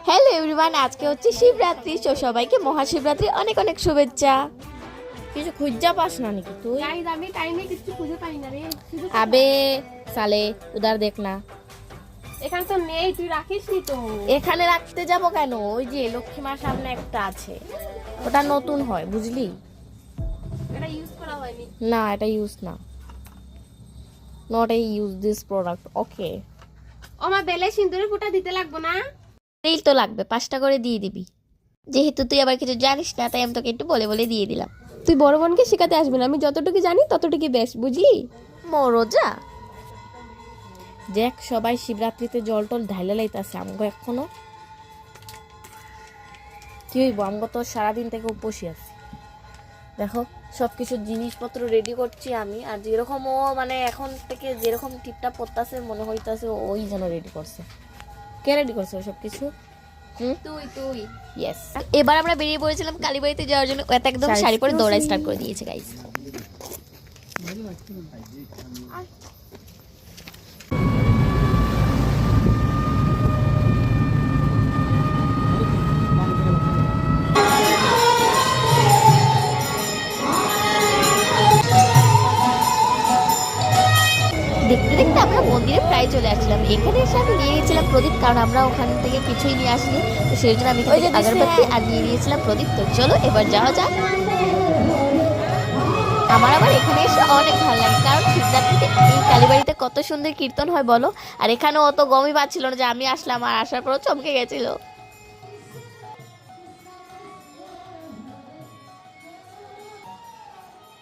Hello everyone, আজকে হচ্ছে শিবরাত্রি। তো সবাইকে মহাশিবরাত্রি অনেক অনেক শুভেচ্ছা। কিছু খুঁজা পাস না নাকি তুই? গাইস আমি টাইমে কিছু খুঁজে পাই না রে। আবে সালে উদার দেখ না, এখানে তো নেই, তুই রাখিস নি তো। এখানে রাখতে যাব কেন? ওই যে লক্ষ্মীমার সামনে একটা আছে, ওটা নতুন হয় বুঝলি? এটা ইউজ করা হয়নি। না এটা ইউজ না, not a use this product. Okay আমার বেলে সিন্দুরের ফোঁটা দিতে লাগবো না? এই তো লাগবে, 5টা করে দিয়ে দিবি। যেহেতু তুই আবার কিছু জানিস না, তাই আমি তোকে একটু বলে বলে দিয়ে দিলাম। তুই বড় বোনকে শেখাতে আসবি না, আমি যতটুকু জানি ততটুকু বেশ, বুঝলি? মরোজা দেখ সবাই শিবরাত্রিতে জল টল ঢাইলে লাইতাছে, আমগো এখনো কি হইব? আমগো তো সারাদিন থেকে উপসী আছি। দেখো সব কিছু জিনিসপত্র রেডি করছি আমি, আর যেরকম ও মানে এখন থেকে যেরকম টিপটা পড়তাছে মনে হইতাছে ওই যেন রেডি করছে। কে রেডি করছে সব কিছু? তুই ইয়েস। এবার আমরা বেরিয়ে পড়েছিলাম কালীবাড়িতে যাওয়ার জন্য। এত একদম শাড়ি পরে দৌড়াই স্টার্ট করে দিয়েছে গাইস। দেখতে দেখতে আমরা মন্দিরে প্রায় চলে আসছিলাম। এখানে এসে আমি নিয়ে গেছিলাম প্রদীপ, কারণ আমরা ওখান থেকে কিছুই নিয়ে আসিনি। তো সেই জন্য আমি আগরবাতি আর নিয়ে নিয়েছিলাম প্রদীপ। তো চলো এবার যাওয়া যাক। আমার আবার এখানে এসে অনেক ভালো লাগে, কারণ শিবরাত্রিতে এই কালীবাড়িতে কত সুন্দর কীর্তন হয় বলো। আর এখানে অত গমই পাচ্ছিল না যে আমি আসলাম, আর আসার পরও চমকে গেছিল।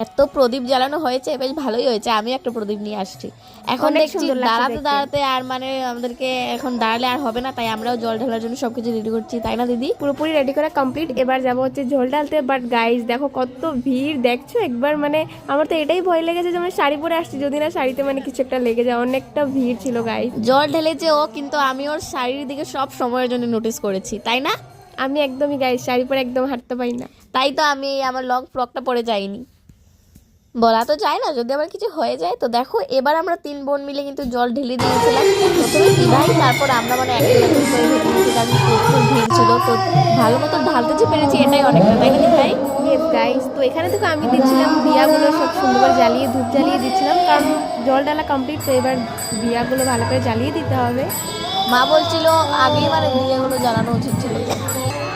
এত প্রদীপ জ্বালানো হয়েছে, বেশ ভালোই হয়েছে। আমি একটা প্রদীপ নিয়ে আসছি। এখন অনেক দেখছি সুন্দর লাগছে দাঁড়াতে দেখতে। দাঁড়াতে আর মানে আমাদেরকে এখন দাঁড়ালে আর হবে না, তাই আমরাও জল ঢালার জন্য সবকিছু রেডি করছি, তাই না দিদি? পুরোপুরি রেডি করা কমপ্লিট। এবার যাবো হচ্ছে ঝোল ঢালতে। বাট গাইস দেখো কত ভিড়, দেখছো একবার? মানে আমার তো এটাই ভয় লেগেছে যে আমি শাড়ি পরে আসছি, যদি না শাড়িতে মানে কিছু একটা লেগে যায়। অনেকটা ভিড় ছিল গাইস। জল ঢেলেছে ও, কিন্তু আমি ওর শাড়ির দিকে সব সময়ের জন্য নোটিস করেছি, তাই না? আমি একদমই গাইস শাড়ি পরে একদম হাঁটতে পারি না। তাই তো আমি আমার লং ফ্রকটা পরে যাইনি। বলা তো যায় না, যদি আবার কিছু হয়ে যায়। তো দেখো এবার আমরা 3 বোন মিলে কিন্তু জল ঢেলে দিয়েছিলাম। প্রথমে দিভাই, তারপর আমরা মানে এক করে ঢেলে দিয়েছিলাম। প্রচুর ভিড় ছিল, তো ভালো মতো ঢালতে যে পেরেছি এটাই অনেকটা, তাই না দিভাই? ইয়েস গাইস, তো এখানে থেকে আমি দিচ্ছিলাম দিয়াগুলো সব সুন্দর করে জ্বালিয়ে, ধূপ জ্বালিয়ে দিচ্ছিলাম, কারণ জল ডালা কমপ্লিট। তো এবার দিয়াগুলো ভালো করে জ্বালিয়ে দিতে হবে। মা বলছিল আগেই মানে দিয়েগুলো জ্বালানো উচিত ছিল।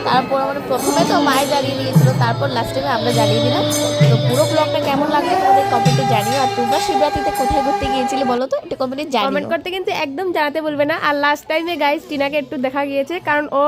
তারপর মানে প্রথমে তো মায়ে জ্বালিয়ে দিয়েছিল, তারপর লাস্টে আমরা জ্বালিয়ে দিলাম। তো পুরো ব্লগটা কেমন লাগলো তোমাদের কমেন্টে জানিও। আর তোমরা শিবরাত্রিতে কোথায় ঘুরতে গিয়েছিলে বলো তো, একটু কমেন্টে জানিও। কমেন্ট করতে কিন্তু একদম জানাতে বলবে না। আর লাস্ট টাইমে গাইস টিনাকে একটু দেখা গিয়েছে, কারণ ও